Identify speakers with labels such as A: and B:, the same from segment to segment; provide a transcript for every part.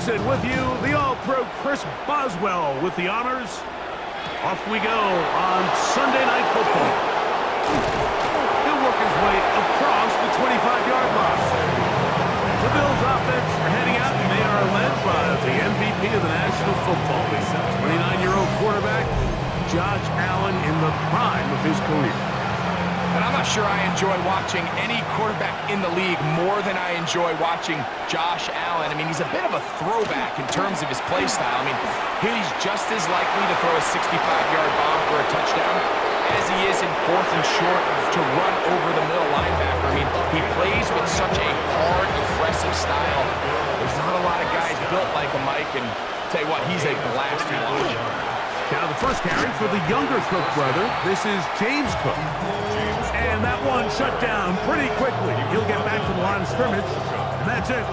A: folks, and with you, the All-Pro Chris Boswell with the honors. Off we go on Sunday Night Football. He'll work his way across the 25-yard line. The Bills offense heading out, and they are led by the MVP of the National Football League, 29-year-old quarterback, Josh Allen, in the prime of his career.
B: And I'm not sure I enjoy watching any quarterback in the league more than I enjoy watching Josh Allen. I mean, he's a bit of a throwback in terms of his play style. I mean, he's just as likely to throw a 65-yard bomb for a touchdown as he is in 4th and short to run over the middle linebacker. I mean, he plays with such a hard, aggressive style. There's not a lot of guys built like him, Mike, and I'll tell you what, he's a blast to watch.
A: Now the first carry for the younger Cook brother. This is James Cook. And that one shut down pretty quickly. He'll get back to the line of scrimmage, and that's it.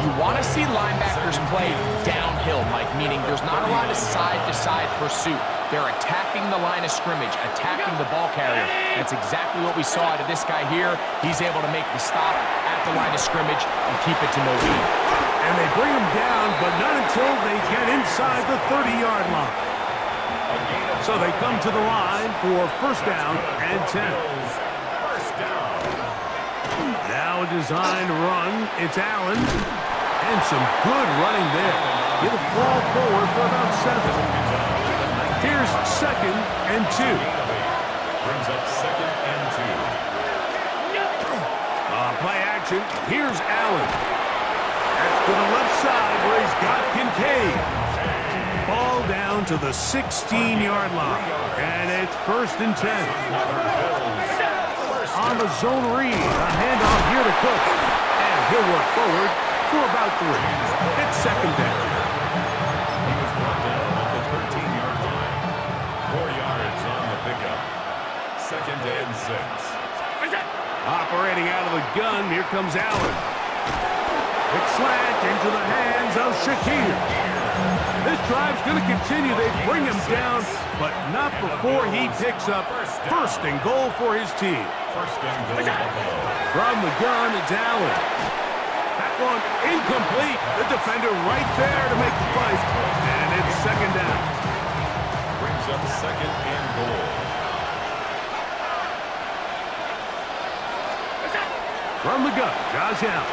B: You want to see linebackers play downhill, Mike, meaning there's not a lot of side-to-side pursuit. They're attacking the line of scrimmage, attacking the ball carrier. That's exactly what we saw out of this guy here. He's able to make the stop at the line of scrimmage and keep it to no gain.
A: And they bring him down, but not until they get inside the 30-yard line. So they come to the line for first down and 10. Now a designed run. It's Allen. And some good running there. He'll fall forward for about 7. Here's 2nd and 2.
C: Brings up 2nd and 2.
A: Play action. Here's Allen. That's to the left side where he's got Kincaid. Ball down to the 16-yard line. And it's 1st and 10. On the zone read, a handoff here to Cook. And he'll work forward for about 3. It's 2nd down.
C: He was brought down at the 13-yard line. 4 yards on the pickup. 2nd and 6.
A: Operating out of the gun, here comes Allen. Quick slant into the hands of Shakir. This drive's going to continue. They bring him down, but not before he picks up 1st and goal for his team.
C: 1st and goal.
A: From the gun, it's Allen. That one incomplete. The defender right there to make the fight. And it's 2nd down.
C: Brings up 2nd and goal.
A: From the gun, Josh Allen.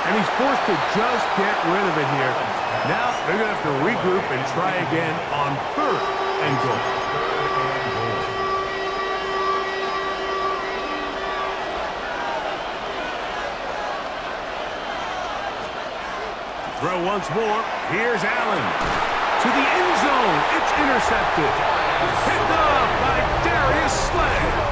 A: And he's forced to just get rid of it here. Now they're going to have to regroup and try again on 3rd and goal. Throw once more. Here's Allen. To the end zone. It's intercepted. Picked off by Darius Slay.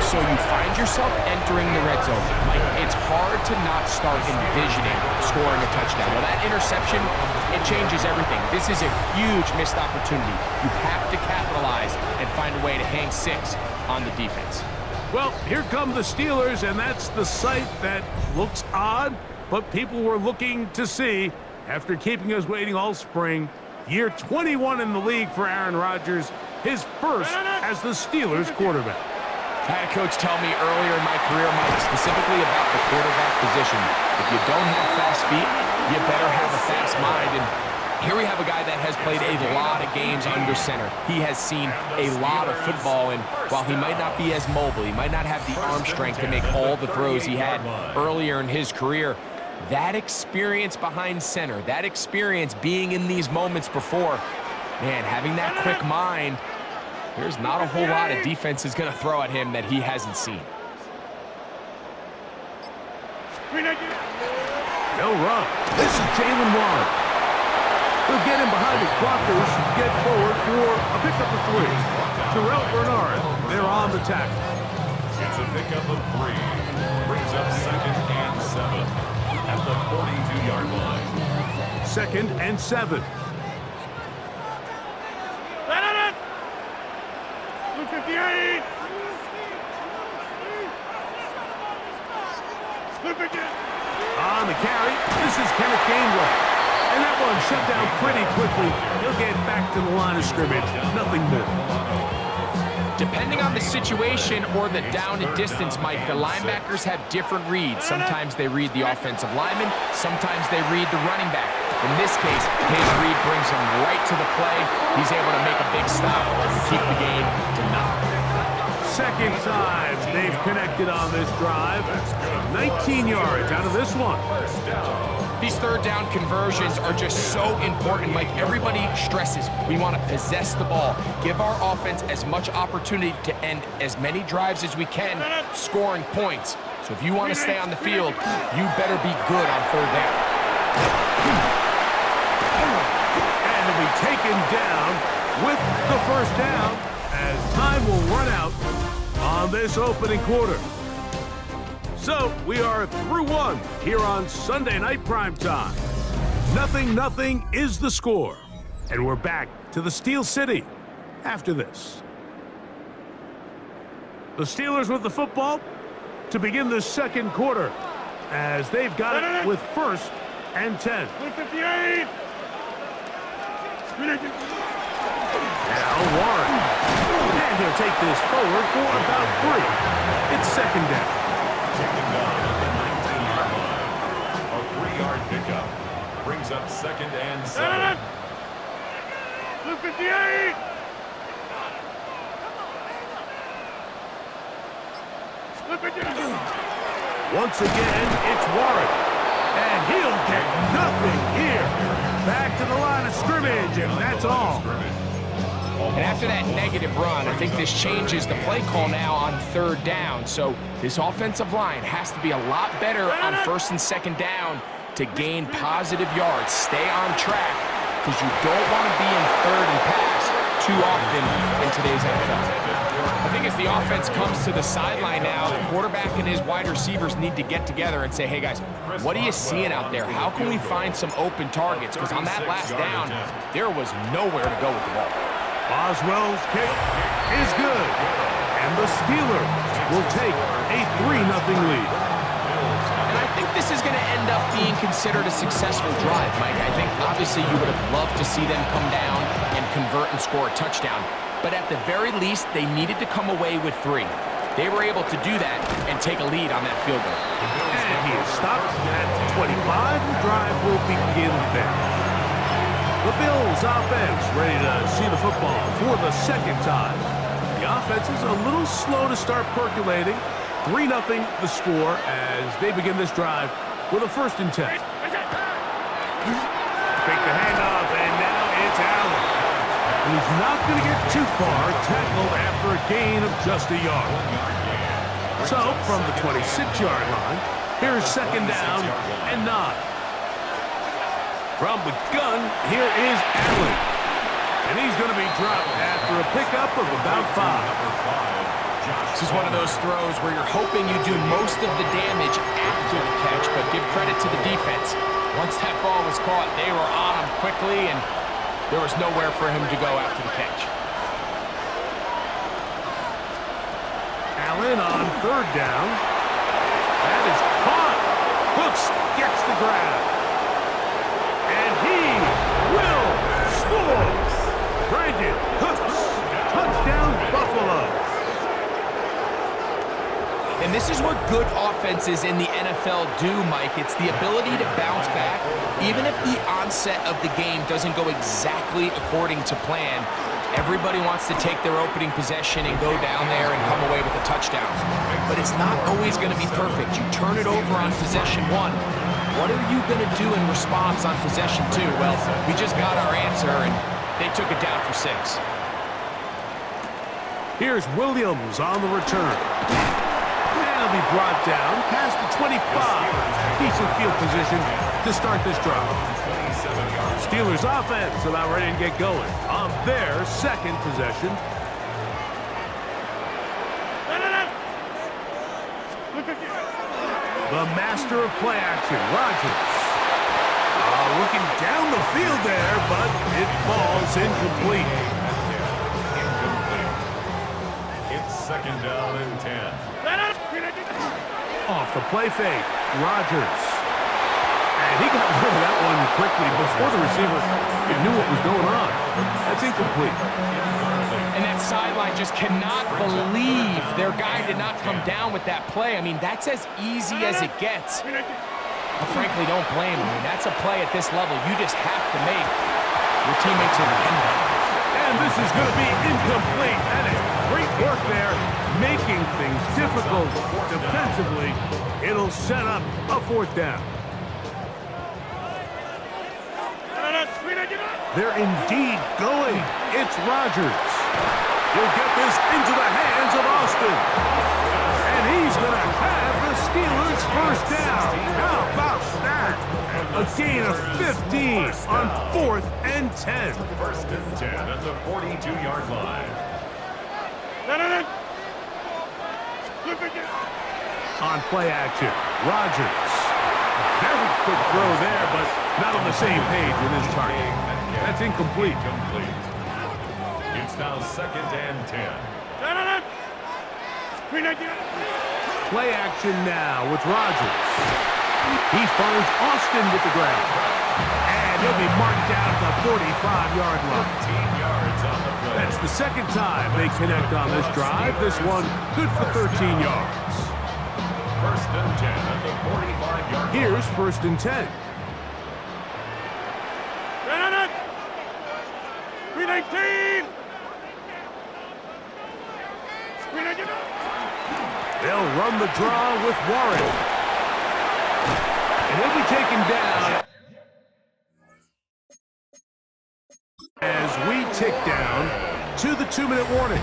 B: So you find yourself entering the red zone. Mike, it's hard to not start envisioning scoring a touchdown. Well, that interception, it changes everything. This is a huge missed opportunity. You have to capitalize and find a way to hang 6 on the defense.
A: Well, here come the Steelers, and that's the sight that looks odd, but people were looking to see after keeping us waiting all spring. Year 21 in the league for Aaron Rodgers, his first as the Steelers quarterback.
B: I had a coach tell me earlier in my career, Mike, specifically about the quarterback position. If you don't have fast feet, you better have a fast mind. And here we have a guy that has played a lot of games under center. He has seen a lot of football, and while he might not be as mobile, he might not have the arm strength to make all the throws he had earlier in his career, that experience behind center, that experience being in these moments before, man, having that quick mind, there's not a whole lot of defense is going to throw at him that he hasn't seen.
A: No run. This is Jalen Warren. He'll get him behind his blockers, get forward for a pickup of 3. Terrell Bernard, they're on the tackle.
C: It's a pickup of 3. Brings up 2nd and 7 at the 42-yard line.
A: 2nd and 7. On the carry, this is Kenneth Gainwell. And that one shut down pretty quickly. He'll get back to the line of scrimmage. Nothing more.
B: Depending on the situation or the down and distance, Mike, the linebackers have different reads. Sometimes they read the offensive lineman, sometimes they read the running back. In this case, his read brings him right to the play. He's able to make a big stop and keep the game to nothing.
A: Second time they've connected on this drive. 19 yards out of this one.
B: These third down conversions are just so important. Like everybody stresses, we want to possess the ball, give our offense as much opportunity to end as many drives as we can, scoring points. So if you want to stay on the field, you better be good on third down.
A: And to be taken down with the first down as time will run out on this opening quarter. So we are through one here on Sunday Night Primetime. 0-0 is the score. And we're back to the Steel City after this. The Steelers with the football to begin the second quarter as they've got it with 1st and 10. Now Warren. And he'll take this forward for about 3. It's second down.
C: Taken down at the 19-yard line. A 3-yard pickup brings up 2nd and 7.
A: Blue 58. Once again, it's Warren. And he'll get nothing here. Back to the line of scrimmage, and that's all.
B: And after that negative run, I think this changes the play call now on third down. So this offensive line has to be a lot better on 1st and 2nd down to gain positive yards. Stay on track because you don't want to be in 3rd and pass too often in today's NFL. I think as the offense comes to the sideline now, the quarterback and his wide receivers need to get together and say, hey guys, what are you seeing out there? How can we find some open targets? Because on that last down, there was nowhere to go with the ball.
A: Boswell's kick is good, and the Steelers will take a 3-0 lead.
B: And I think this is going to end up being considered a successful drive, Mike. I think obviously you would have loved to see them come down and convert and score a touchdown. But at the very least, they needed to come away with 3. They were able to do that and take a lead on that field goal.
A: And he is stopped at 25. The drive will begin then. The Bills offense ready to see the football for the second time. The offense is a little slow to start percolating. 3-0 the score as they begin this drive with a 1st and 10. Fake the handoff, and now it's Allen. He's not going to get too far, tackled after a gain of just a yard. So from the 26-yard line, here's 2nd down and 9. From the gun, here is Allen. And he's going to be dropped after a pickup of about 5.
B: This is one of those throws where you're hoping you do most of the damage after the catch, but give credit to the defense. Once that ball was caught, they were on him quickly, and there was nowhere for him to go after the catch.
A: Allen on 3rd down. That is caught. Hooks gets the grab. And he will score. Brandon Cooks. Touchdown, Buffalo.
B: And this is what good offenses in the NFL do, Mike. It's the ability to bounce back. Even if the onset of the game doesn't go exactly according to plan, everybody wants to take their opening possession and go down there and come away with a touchdown. But it's not always going to be perfect. You turn it over on possession 1. What are you going to do in response on possession 2? Well, we just got our answer, and they took it down for 6.
A: Here's Williams on the return. And he'll be brought down past the 25. Decent field position to start this drive. Steelers offense about ready to get going on their 2nd possession. The master of play action, Rodgers. Looking down the field there, but it falls incomplete.
C: It's 2nd down and 10.
A: Off the play fake, Rodgers. And he got rid of that one quickly before the receiver knew what was going on. That's incomplete.
B: And that sideline just cannot believe their guy did not come down with that play. I mean, that's as easy as it gets. I frankly don't blame him. I mean, that's a play at this level you just have to make. Your teammates are in there.
A: And this is going to be incomplete. That is great work there, making things difficult defensively. It'll set up a fourth down. They're indeed going. It's Rodgers. He'll get this into the hands of Austin. And he's going to have the Steelers first down. How about that? A gain of 15 on 4th and 10.
C: First and 10 at the 42-yard line.
A: On play action, Rodgers. Very quick throw there, but not on the same page with his target. That's incomplete.
C: It's now 2nd and 10.
A: Play action now with Rodgers. He finds Austin with the ground. And he'll be marked down at the 45-yard line.
C: 13 yards on the play.
A: That's the second time they connect on this drive. This one good for 13 yards.
C: First and 10 at the 45-yard line.
A: Here's 1st and 10. They'll run the draw with Warren. And he'll be taken down as we tick down to the 2-minute warning.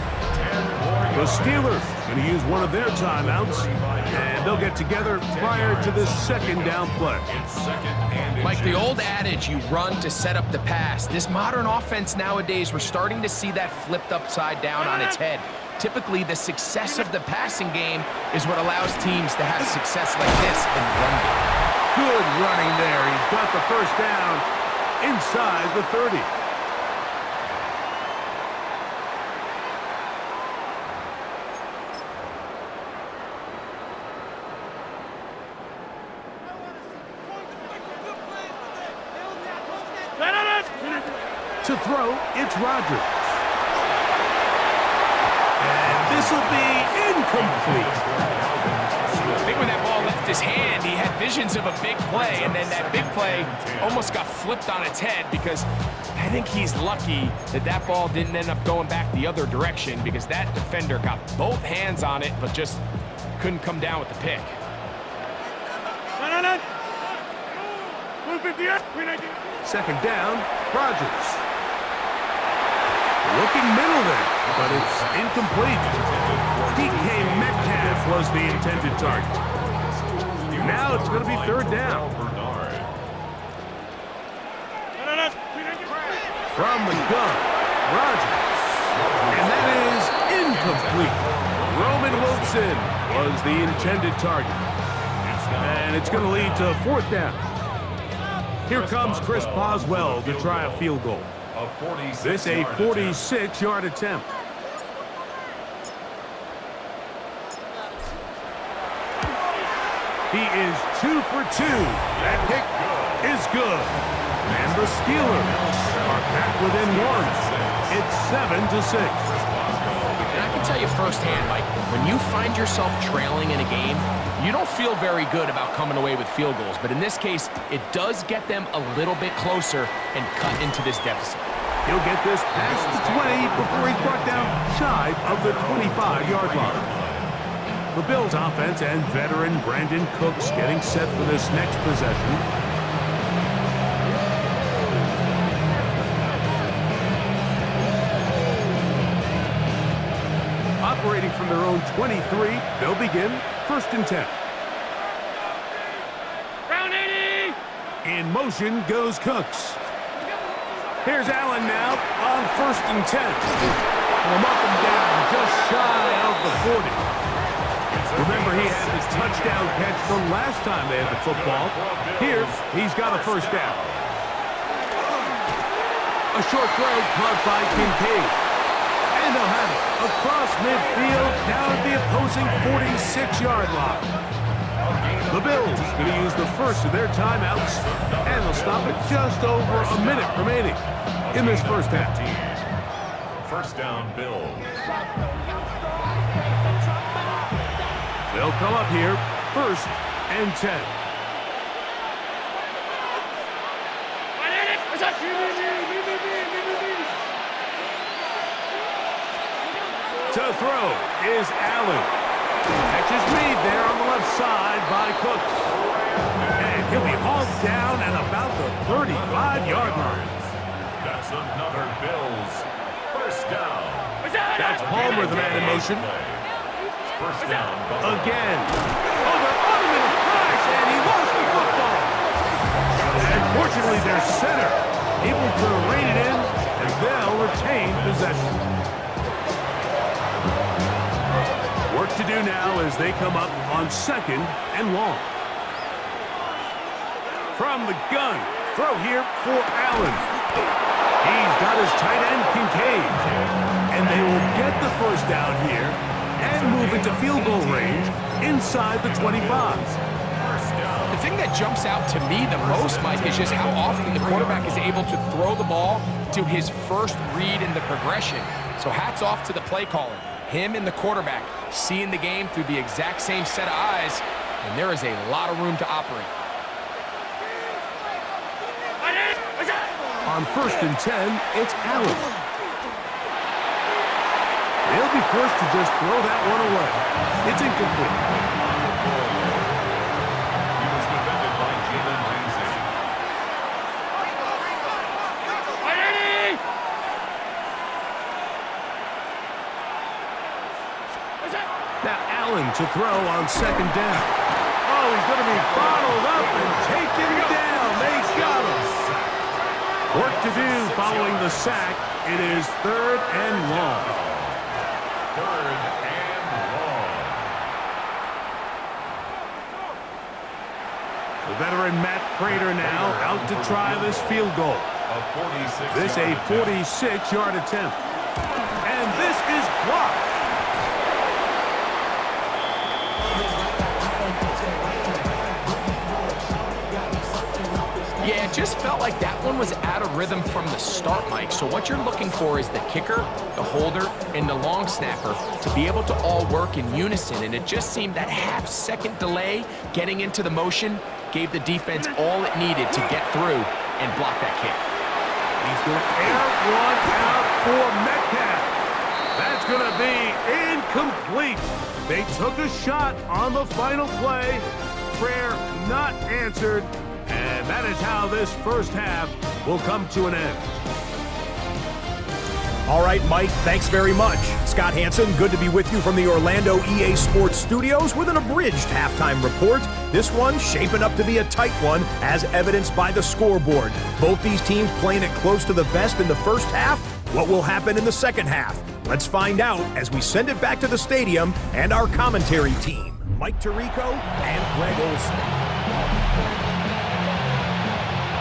A: The Steelers going to use one of their timeouts, and they'll get together prior to this 2nd down play.
B: Like the old adage, you run to set up the pass. This modern offense nowadays, we're starting to see that flipped upside down on its head. Typically, the success of the passing game is what allows teams to have success like this in the run game.
A: Good running there. He's got the first down inside the 30. To throw, it's Rodgers. And this will be incomplete.
B: I think when that ball left his hand, he had visions of a big play, and then that big play almost got flipped on its head because I think he's lucky that that ball didn't end up going back the other direction because that defender got both hands on it but just couldn't come down with the pick.
A: Second down, Rodgers. Looking middle there, but it's incomplete. DK Metcalf was the intended target. Now it's going to be 3rd down. From the gun, Rodgers. And that is incomplete. Roman Wilson was the intended target. And it's going to lead to 4th down. Here comes Chris Boswell to try a field goal. This a 46-yard attempt. He is 2 for 2. That kick is good. And the Steelers are back within 1. It's 7-6.
B: And I can tell you firsthand, Mike, when you find yourself trailing in a game, you don't feel very good about coming away with field goals. But in this case, it does get them a little bit closer and cut into this deficit.
A: He'll get this past the 20 before he's brought down shy of the 25-yard line. The Bills offense and veteran Brandon Cooks getting set for this next possession. Operating from their own 23, they'll begin 1st and 10. In motion goes Cooks. Here's Allen now on 1st and 10. And up and down just shy of the 40. Remember, he had this touchdown catch the last time they had the football. Here, he's got a first down. A short throw caught by Kincaid. And they'll have it across midfield down at the opposing 46-yard line. The Bills going to use the first of their timeouts, and they'll stop it just over a minute remaining in this first half.
C: First down, Bills.
A: They'll come up here, 1st and 10. To throw is Allen. Catch is made there on the left side by Cooks. And he'll be hauled down at about the 35-yard line.
C: That's another Bills. First down.
A: That's Palmer, the man in motion.
C: First down.
A: Again. Oh, they're on him in a flash, and he lost the football. And fortunately, their center able to rein it in, and they'll retain possession. Work to do now as they come up on 2nd and long. From the gun, throw here for Allen. He's got his tight end Kincaid. And they will get the first down here and move into field goal range inside the 25.
B: The thing that jumps out to me the most, Mike, is just how often the quarterback is able to throw the ball to his first read in the progression. So hats off to the play caller. Him and the quarterback seeing the game through the exact same set of eyes, and there is a lot of room to operate.
A: On 1st and 10, it's Allen. They'll be forced to just throw that one away. It's incomplete.
C: He was defended by Jalen Ramsey.
A: Now Allen to throw on 2nd down. Oh, he's going to be bottled up and taken down. They got him. Work to do following the sack. It is 3rd and long.
C: 3rd and long.
A: The veteran Matt Prater now out to try this field goal. This a 46-yard attempt. And this is blocked.
B: Yeah, it just felt like that one was out of rhythm from the start, Mike. So what you're looking for is the kicker, the holder, and the long snapper to be able to all work in unison. And it just seemed that half-second delay getting into the motion gave the defense all it needed to get through and block that kick.
A: He's going to air one out for Metcalf. That's going to be incomplete. They took a shot on the final play. Prayer not answered. And that is how this first half will come to an end.
D: All right, Mike, thanks very much. Scott Hansen, good to be with you from the Orlando EA Sports Studios with an abridged halftime report. This one shaping up to be a tight one, as evidenced by the scoreboard. Both these teams playing it close to the vest in the first half. What will happen in the second half? Let's find out as we send it back to the stadium and our commentary team, Mike Tirico and Greg Olson.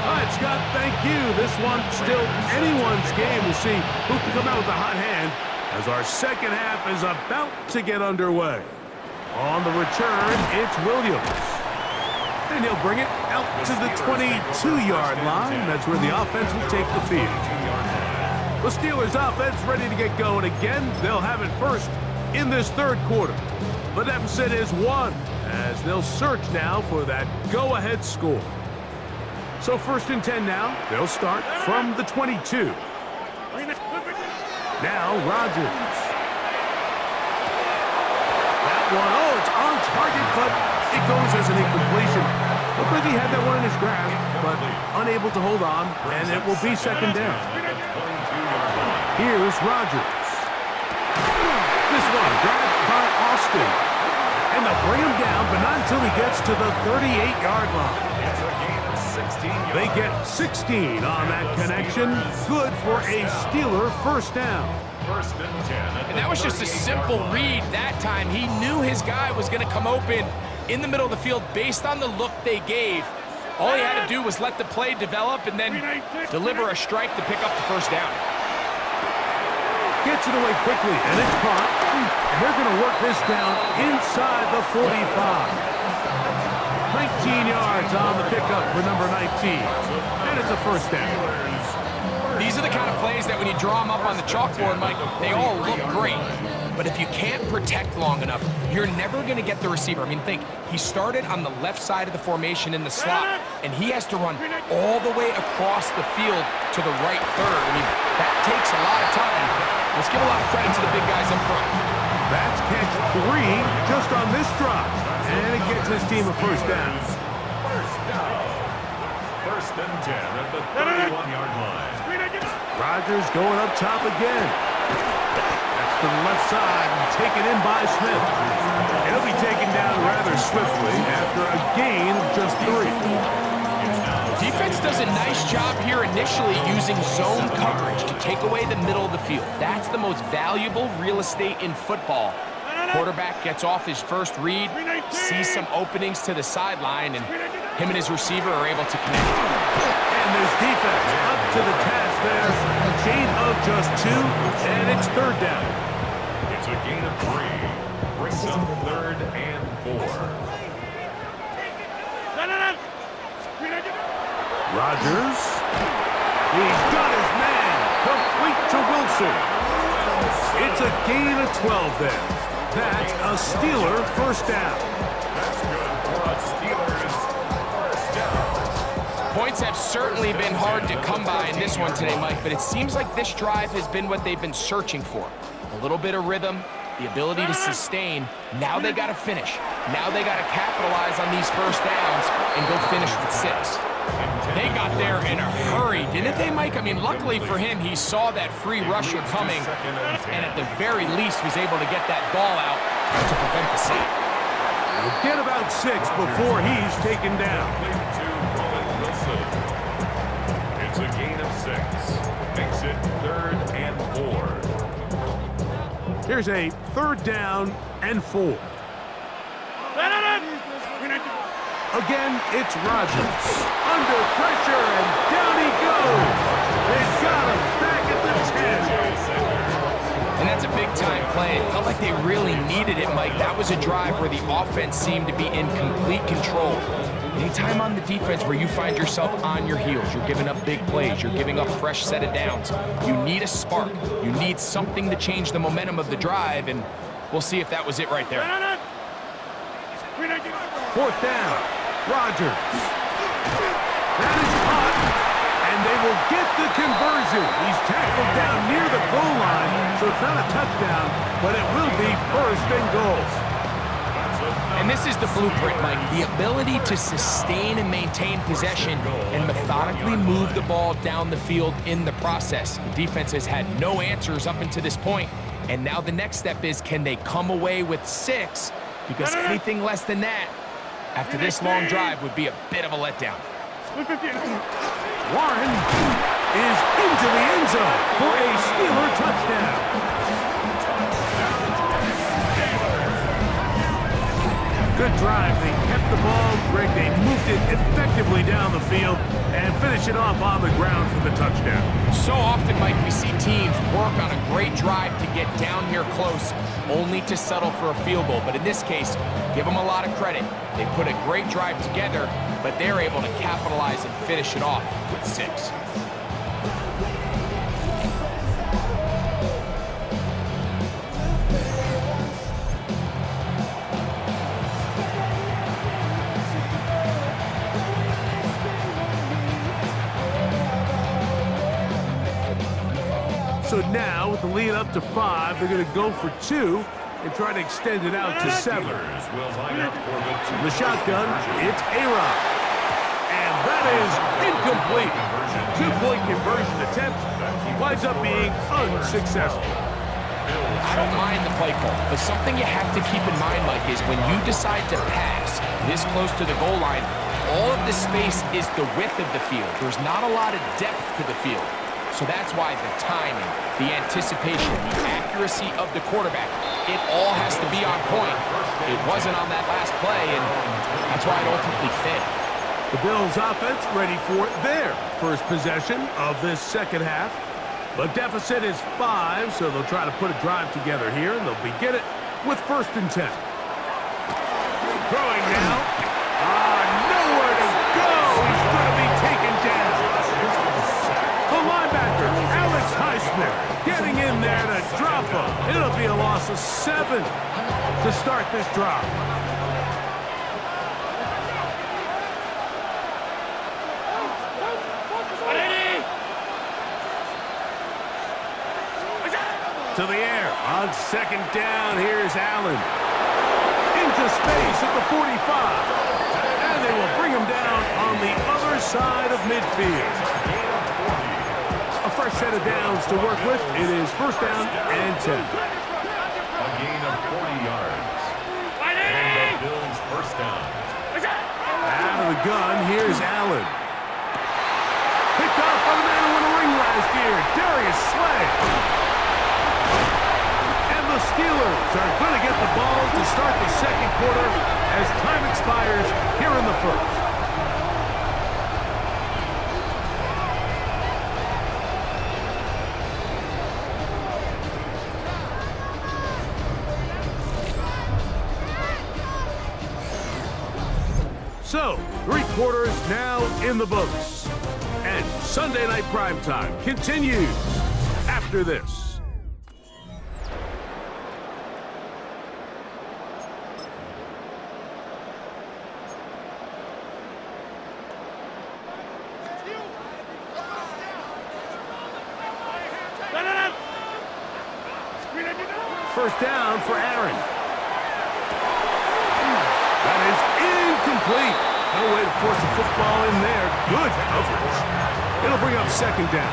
A: All right, Scott, thank you. This one still anyone's game. We'll see who can come out with a hot hand as our second half is about to get underway. On the return, it's Williams. And he'll bring it out to the 22-yard line. That's where the offense will take the field. The Steelers offense ready to get going again. They'll have it first in this third quarter. The deficit is 1 as they'll search now for that go-ahead score. So 1st and 10 now. They'll start from the 22. Now Rodgers. That one, oh, it's on target, but it goes as an incompletion. Looked like he had that one in his grasp, but unable to hold on, and it will be 2nd down. Here's Rodgers. This one grabbed by Austin. And they'll bring him down, but not until he gets to the 38-yard line. They get 16 on that connection. Good for a Steeler first down.
C: 1st and 10.
B: And that was just a simple read that time. He knew his guy was going to come open in the middle of the field based on the look they gave. All he had to do was let the play develop and then deliver a strike to pick up the first down.
A: Gets it away quickly, and it's caught. And they're going to work this down inside the 45. 19 yards on the pickup for number 19. And it's a first down.
B: These are the kind of plays that when you draw them up on the chalkboard, Mike, they all look great. But if you can't protect long enough, you're never going to get the receiver. I mean, think, he started on the left side of the formation in the slot, and he has to run all the way across the field to the right third. I mean, that takes a lot of time. Let's give a lot of credit to the big guys up front.
A: That's catch 3 just on this drive. And it gets his team a first down.
C: First down. First and 10 at the 31-yard line.
A: Rodgers going up top again. That's to the left side and taken in by Smith. He'll be taken down rather swiftly after a gain of just 3.
B: Defense does a nice job here initially using zone coverage to take away the middle of the field. That's the most valuable real estate in football. Quarterback gets off his first read, sees some openings to the sideline, and him and his receiver are able to connect.
A: And this defense up to the task there. Gain of just 2, and it's third down.
C: It's a gain of 3. Brings up 3rd and 4.
A: Rodgers. He's got his man. Complete to Wilson. It's a gain of 12 there. That's a Steeler first down.
C: That's good for a Steelers first down.
B: Points have certainly been hard to come by in this one today, Mike, but it seems like this drive has been what they've been searching for. A little bit of rhythm, the ability to sustain. Now they got to finish. Now they got to capitalize on these first downs and go finish with 6. They got there in a hurry, didn't they, Mike? I mean, luckily for him, he saw that free rusher coming, and at the very least was able to get that ball out to prevent the sack.
A: We'll get about 6 before he's taken down.
C: It's a gain of 6. Makes it 3rd and 4.
A: Here's a 3rd down and 4. Again, it's Rodgers. Under pressure, and down he goes. They've got him back at the 10.
B: And that's a big-time play. It felt like they really needed it, Mike. That was a drive where the offense seemed to be in complete control. Anytime on the defense where you find yourself on your heels, you're giving up big plays, you're giving up a fresh set of downs, you need a spark. You need something to change the momentum of the drive, and we'll see if that was it right there.
A: 4th down. Rodgers. That is caught, and they will get the conversion. He's tackled down near the goal line, so it's not a touchdown, but it will be 1st and goal.
B: And this is the blueprint, Mike. The ability to sustain and maintain possession and methodically move the ball down the field in the process. The defense has had no answers up until this point, and now the next step is, can they come away with 6? Because anything less than that, after this long drive, would be a bit of a letdown.
A: Warren is into the end zone for a Steeler touchdown. Good drive. They kept the ball. Greg, they moved it effectively down the field and finish it off on the ground for the touchdown.
B: So often, Mike, we see teams work on a great drive to get down here close, only to settle for a field goal. But in this case, give them a lot of credit. They put a great drive together, but they're able to capitalize and finish it off with 6.
A: So now, with the lead up to 5, they're going to go for 2 and try to extend it out to 7.
C: Will line up for
A: The shotgun, it's A-Rod. And that is incomplete. 2-point conversion attempt winds up being unsuccessful.
B: I don't mind the play call, but something you have to keep in mind, Mike, is when you decide to pass this close to the goal line, all of the space is the width of the field. There's not a lot of depth to the field. So that's why the timing, the anticipation, the accuracy of the quarterback, it all has to be on point. It wasn't on that last play, and that's why it ultimately failed.
A: The Bills offense ready for their first possession of this second half. The deficit is 5, so they'll try to put a drive together here, and they'll begin it with 1st and 10. Throwing now. Nowhere to go. He's going to be taken down. The linebacker 7 to start this drive. To the air on second down. Here's Allen. Into space at the 45. And they will bring him down on the other side of midfield. A fresh set of downs to work with. It is first down and 10.
C: A gain of 40 yards. And the Bills first down.
A: Out of the gun, here's Allen. Picked off by the man who won a ring last year, Darius Slay. And the Steelers are going to get the ball to start the second quarter as time expires here in the first. So, 3 quarters now in the books. And Sunday Night Primetime continues after this. First down for Aaron. That is incomplete. No way to force the football in there. Good coverage. It'll bring up second down.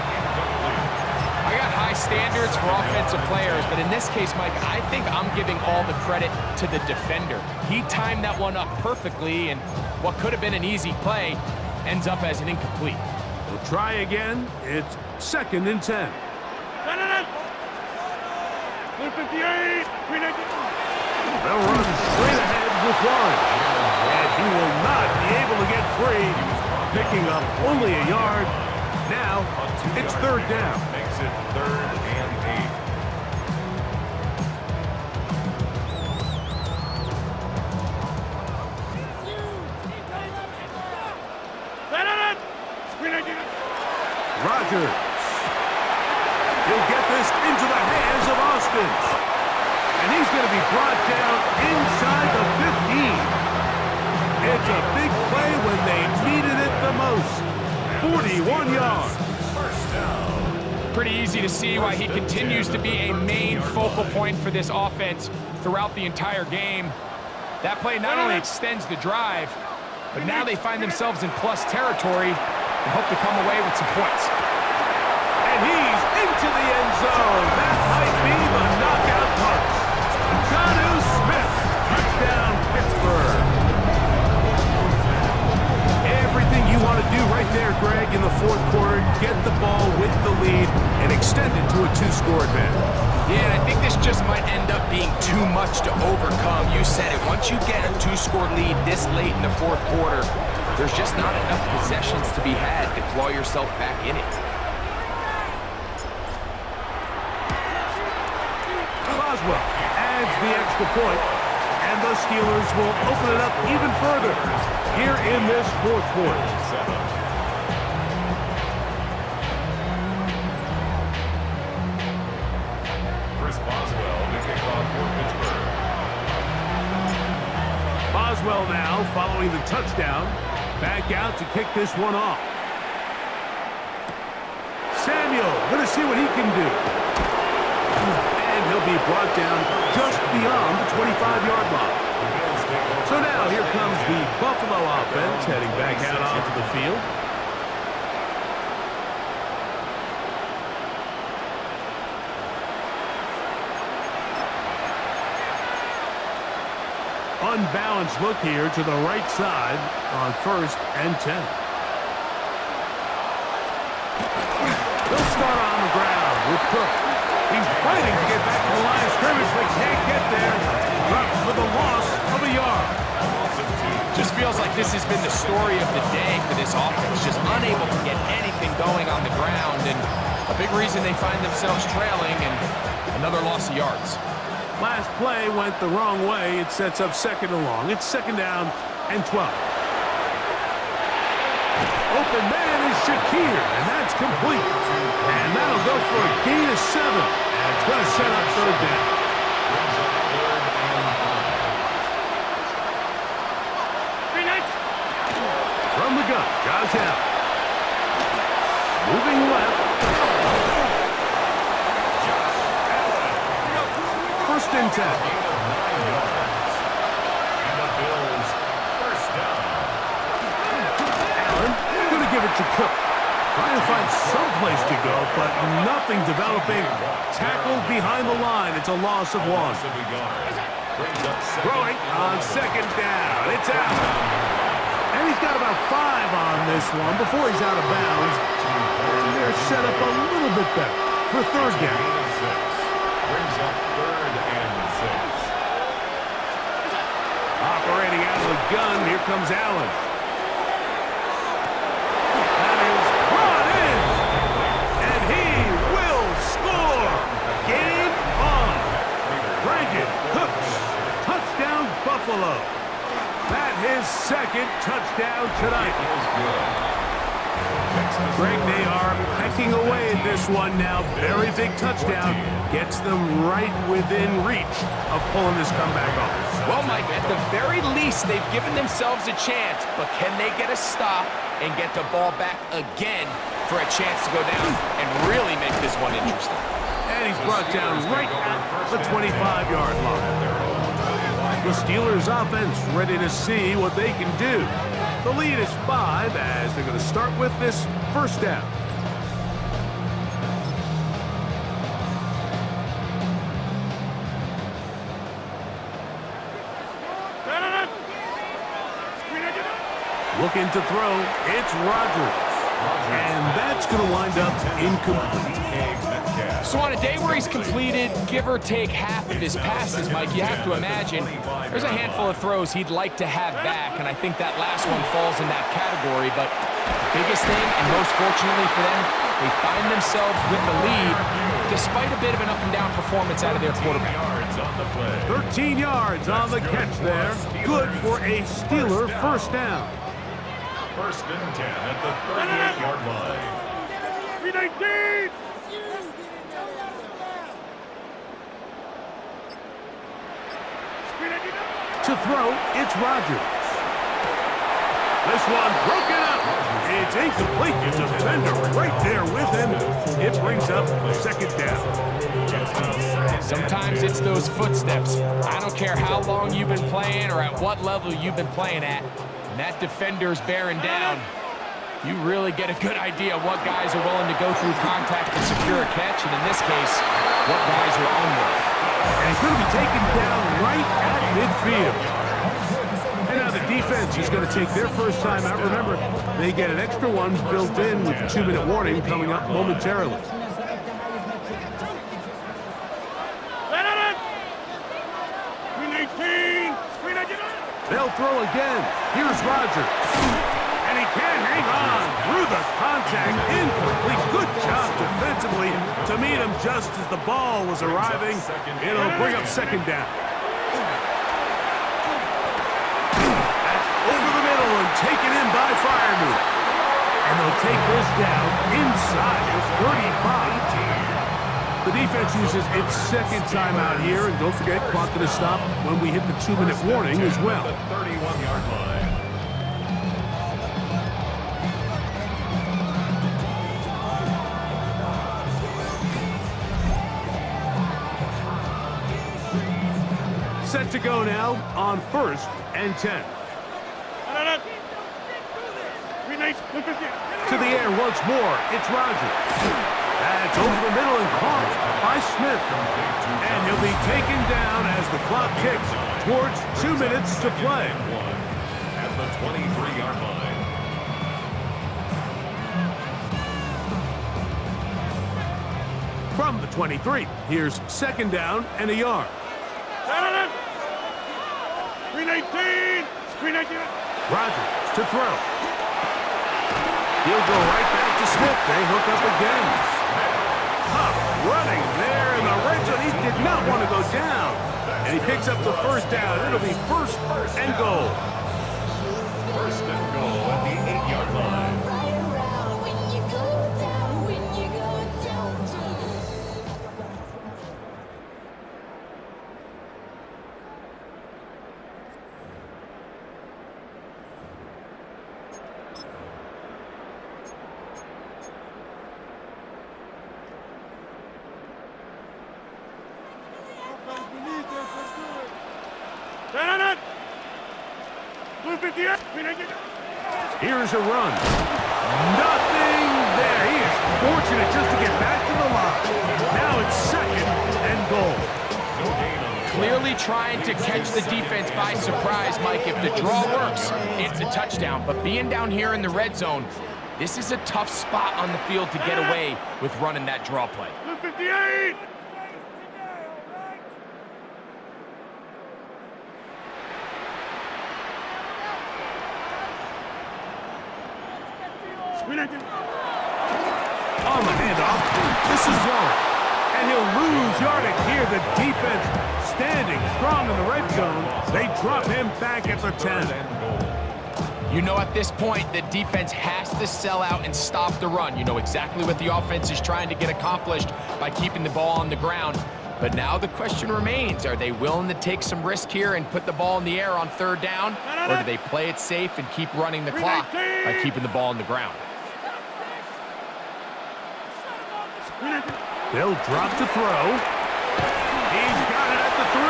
B: I got high standards for offensive players, but in this case, Mike, I think I'm giving all the credit to the defender. He timed that one up perfectly, and what could have been an easy play ends up as an incomplete.
A: We'll try again. It's second and 10. 58. They'll run straight ahead with one. And he will not be able to get free, picking up only a yard. Now, it's third down.
C: Makes it 3rd and
A: 8. Rodgers. He'll get this into the hands of Austin. And he's going to be brought down inside the 15. It's a big play when they needed it the most. 41 yards.8.
C: First down.
B: Pretty easy to see why he continues to be a main focal point for this offense throughout the entire game. That play not only extends the drive, but now they find themselves in plus territory and hope to come away with some points.
A: And he's into the end zone. That might be the knockout punch. Jonnu Smith, touchdown Pittsburgh. Everything you want to do right there, Greg, in the fourth quarter, get the ball with the lead and extend it to a 2-score advantage.
B: Yeah, and I think this just might end up being too much to overcome. You said it. Once you get a 2-score lead this late in the fourth quarter, there's just not enough possessions to be had to claw yourself back in it.
A: Boswell adds the extra point, and the Steelers will open it up even further here in this fourth quarter.
C: Chris Boswell to kick off for Pittsburgh.
A: Boswell now following the touchdown, back out to kick this one off. Samuel going to see what he can do. And he'll be brought down just beyond the 25-yard line. So now here comes the Buffalo offense heading back out onto the field. Unbalanced look here to the right side on 1st and 10. They'll start on the ground with Cook. He's fighting to get back to the line of scrimmage, but can't get there. Drops for the loss of a yard.
B: Just feels like this has been the story of the day for this offense. Just unable to get anything going on the ground, and a big reason they find themselves trailing and another loss of yards.
A: Last play went the wrong way. It sets up second and long. It's second down and 12. Open man is Shakir, and that's complete. And that'll go for a gain of 7. And it's going to set up third down. 10.
C: And the Bills first down.
A: Allen going to give it to Cook. Trying to find some place to go, but nothing developing. Tackled behind the line. It's a loss of 1. Throwing on second down. It's out. And he's got about 5 on this one before he's out of bounds. And they're set up a little bit better for third down.
C: Brings up 3rd and 6.
A: Operating out of the gun, here comes Allen. That is brought in. And he will score. Game on. Brandon Cooks. Touchdown, Buffalo. That his second touchdown tonight. Greg, they are pecking away at this one now. Very big touchdown. Gets them right within reach of pulling this comeback off.
B: Well, Mike, at the very least, they've given themselves a chance, but can they get a stop and get the ball back again for a chance to go down and really make this one interesting?
A: And he's brought down right at the 25-yard line. The Steelers offense ready to see what they can do. The lead is 5 as they're going to start with this first down. Looking to throw, it's Rodgers. And that's going to wind up incomplete.
B: So on a day where he's completed, give or take half of his passes, Mike, you have to imagine there's a handful of throws he'd like to have back, and I think that last one falls in that category. But the biggest thing, and most fortunately for them, they find themselves with the lead despite a bit of an up-and-down performance out of their quarterback.
A: 13 yards on the catch there. Good for a Steeler first down.
C: 1st and 10 at the 38-yard line.
A: 319! To throw, it's Rodgers. This one broken up. It's incomplete. The defender right there with him. It brings up second down.
B: Sometimes it's those footsteps. I don't care how long you've been playing or at what level you've been playing at. When that defender's bearing down, you really get a good idea of what guys are willing to go through contact to secure a catch, and in this case, what guys are unwilling.
A: And he's going to be taken down right at midfield. And now the defense is going to take their first time out. Remember, they get an extra one built in with a 2-minute warning coming up momentarily. They'll throw again. Here's Rodgers. And he can't hang on through the contact. Incomplete. Good job defensively to meet him just as the ball was arriving. It'll bring up second down. That's over the middle and taken in by Freiermuth. And they'll take this down inside the 35. The defense uses its second timeout here, and don't forget, clock to stop when we hit the 2-minute warning as well.
C: The 31-yard line.
A: Set to go now on 1st and 10. To the air once more, it's Rodgers. That's over the middle and caught by Smith. And he'll be taken down as the clock ticks towards 2 minutes to play.
C: At the 23-yard line.
A: From the 23, here's second down and a yard. 319! Rodgers to throw. He'll go right back to Smith. They hook up again. Tough running there in the red zone. He did not want to go down. And he picks up the first down. It'll be first and goal.
C: First and goal at the 8-yard line.
A: Here's a run. Nothing there. He is fortunate just to get back to the line. Now it's second and goal.
B: Clearly trying to catch the defense by surprise, Mike. If the draw works, it's a touchdown. But being down here in the red zone, this is a tough spot on the field to get away with running that draw play.
A: 58! On the handoff, this is zone. And he'll lose yardage here. The defense standing strong in the red zone. They drop him back at the 10.
B: You know, at this point, the defense has to sell out and stop the run. You know exactly what the offense is trying to get accomplished by keeping the ball on the ground. But now the question remains, are they willing to take some risk here and put the ball in the air on third down? Or do they play it safe and keep running the clock by keeping the ball on the ground?
A: They'll drop to throw. He's got it at the 3.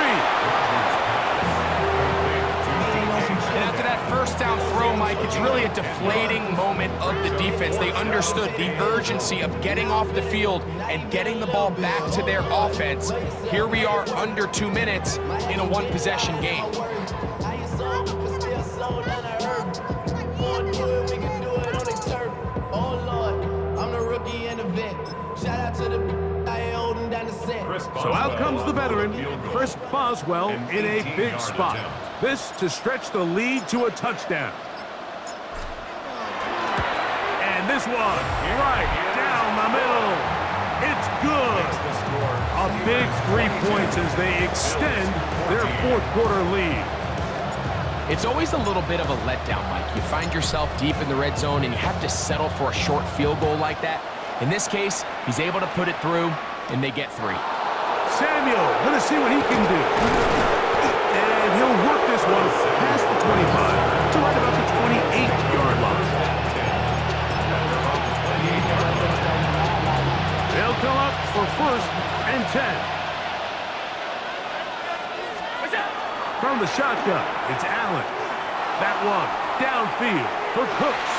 B: And after that first down throw, Mike, it's really a deflating moment of the defense. They understood the urgency of getting off the field and getting the ball back to their offense. Here we are under 2 minutes in a one-possession game.
A: So out comes the veteran, Chris Boswell, in a big spot. This to stretch the lead to a touchdown. And this one, right down the middle. It's good. A big 3 points as they extend their fourth-quarter lead.
B: It's always a little bit of a letdown, Mike. You find yourself deep in the red zone and you have to settle for a short field goal like that. In this case, he's able to put it through, and they get 3.
A: Samuel, gonna see what he can do. And he'll work this one past the 25 to right about the 28-yard line. They'll come up for first and 10. From the shotgun, it's Allen. That one downfield for Cooks.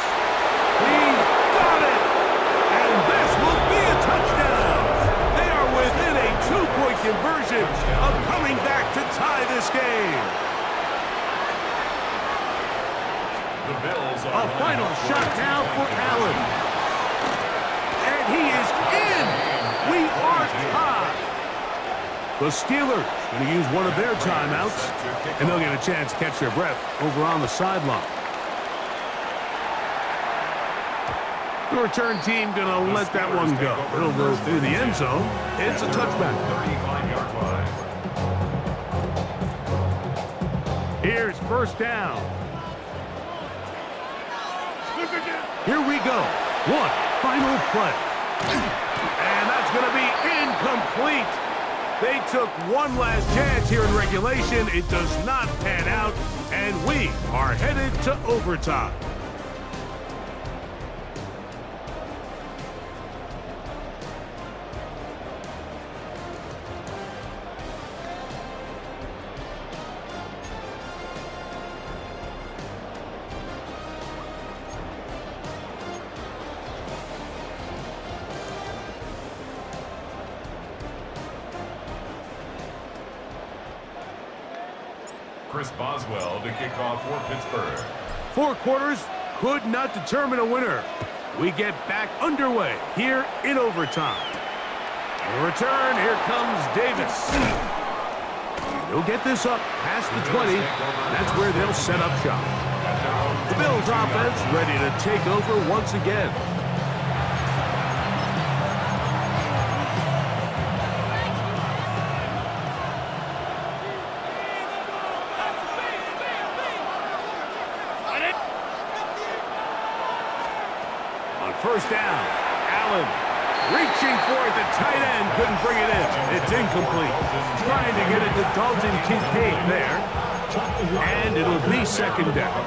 A: He's got it! And this will be a touchdown! They are within a 2-point conversion of coming back to tie this game. A final shot now for Allen. And he is in! We are tied! The Steelers going to use one of their timeouts, and they'll get a chance to catch their breath over on the sideline. The return team going to let that one go. It'll go through the end zone. It's a touchback.
C: 35-yard line.
A: Here's first down. Here we go. One final play. And that's going to be incomplete. They took one last chance here in regulation. It does not pan out, and we are headed to overtime.
C: Chris Boswell to kick off for Pittsburgh.
A: 4 quarters could not determine a winner. We get back underway here in overtime. In return, here comes Davis. He'll get this up past the 20. That's where they'll set up shop. The Bills offense ready to take over once again. First down, Allen reaching for it. The tight end couldn't bring it in. It's incomplete. Trying to get it to Dalton Kincaid there. And it'll be second down.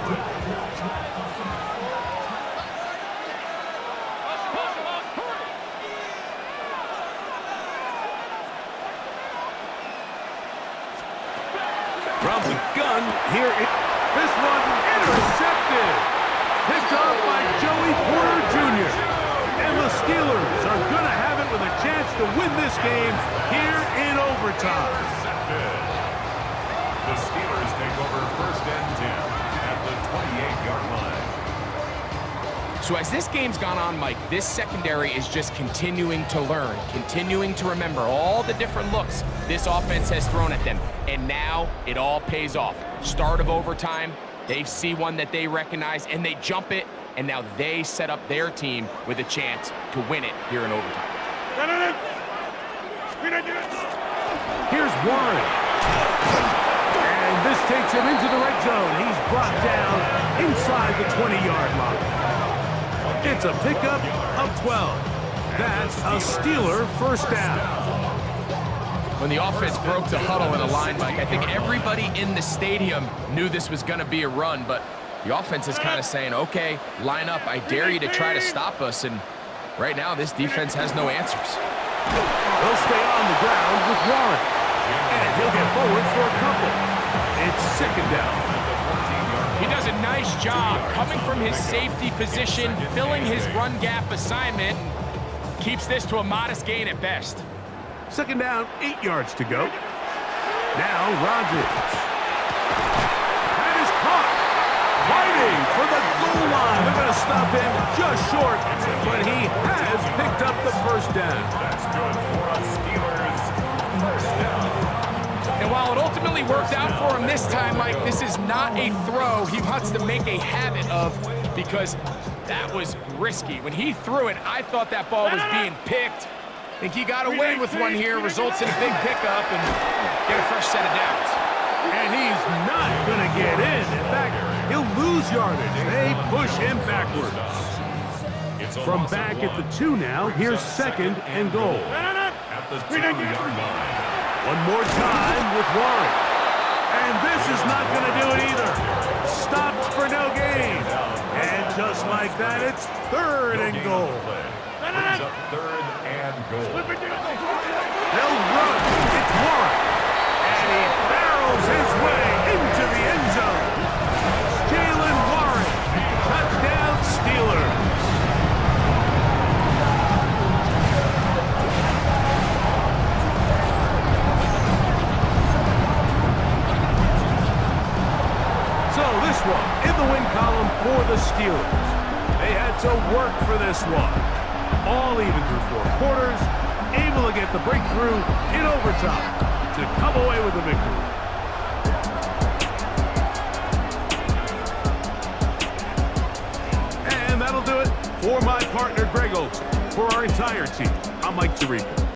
A: From the gun, here it. This one Intercepted. Picked off by Joey Porter Jr. And the Steelers are going to have it with a chance to win this game here in overtime.
C: The Steelers take over first and 10 at the 28-yard line.
B: So as this game's gone on, Mike, this secondary is just continuing to learn, continuing to remember all the different looks this offense has thrown at them. And now it all pays off. Start of overtime, they see one that they recognize, and they jump it, and now they set up their team with a chance to win it here in overtime.
A: Here's Warren. And this takes him into the red zone. He's brought down inside the 20-yard line. It's a pickup of 12. That's a Steeler first down.
B: When the offense broke the huddle in a line, Mike, I think everybody in the stadium knew this was going to be a run, but the offense is kind of saying, okay, line up, I dare you to try to stop us, and right now this defense has no answers.
A: He'll stay on the ground with Warren, and he'll get forward for a couple. It's second down.
B: He does a nice job coming from his safety position, filling his run gap assignment, keeps this to a modest gain at best.
A: Second down, 8 yards to go. Now Rodgers. That is caught. Fighting for the goal line. They're going to stop him just short, but he has picked up the first down.
C: That's good for a Steelers first down.
B: And while it ultimately worked out for him this time, Mike, this is not a throw he wants to make a habit of, because that was risky. When he threw it, I thought that ball was being picked. I think he got away with one here, results in a big pickup and get a fresh set of downs.
A: And he's not going to get in. In fact, he'll lose yardage. They push him backwards. From back at the 2 now, here's second and goal.
C: At the 2-yard line.
A: One more time with Warren. And this is not going to do it either. Stopped for no gain. And just like that, it's third and goal.
C: Brings up third and goal.
A: They'll run. It's Warren. And he barrels his way into the end zone. Jalen Warren. Touchdown Steelers. So this one in the win column for the Steelers. They had to work for this one. All even through 4 quarters, able to get the breakthrough in overtime to come away with the victory. And that'll do it for my partner, Greg Olson. For our entire team, I'm Mike Tirico.